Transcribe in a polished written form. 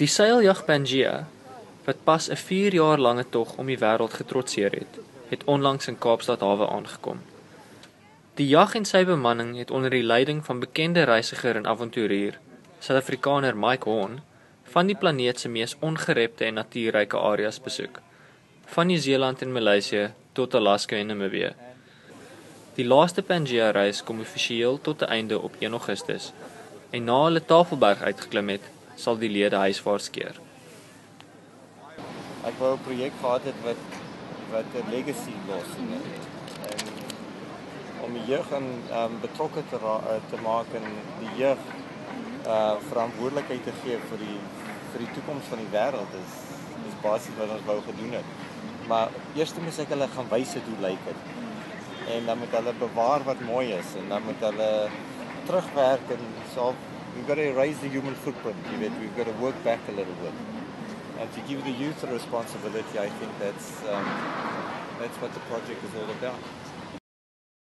Die seiljag Pangaea, wat pas 'n 4 jaar lange tog om die wêreld getrotseer het onlangs in Kaapstad hawe aangekom. Die jag en sy bemanning het onder die leiding van bekende reisiger en avonturier, Suid-Afrikaner Mike Horn, van die planeet se mees ongerepte en natuurryke areas besoek, van Nieu-Seeland en Maleisië tot Alaska en Namibië. Die laaste Pangaea reis kom offisieel tot 'n einde op 1 Augustus, en na hulle Tafelberg uitgeklim het, sal die lede huiswaarts keer. Ek wou 'n projek gehad het wat 'n legacy los en om die jeug betrokke te maak en die jeug verantwoordelikheid te gee vir die toekoms van die wêreld is basies wat ons wou gedoen het. Maar eers moet ek hulle gaan wys hoe lyk dit. En dan moet hulle bewaar wat mooi is en dan moet hulle terugwerk en so we've got to erase the human footprint, we've got to work back a little bit. And to give the youth a responsibility, I think that's what the project is all about.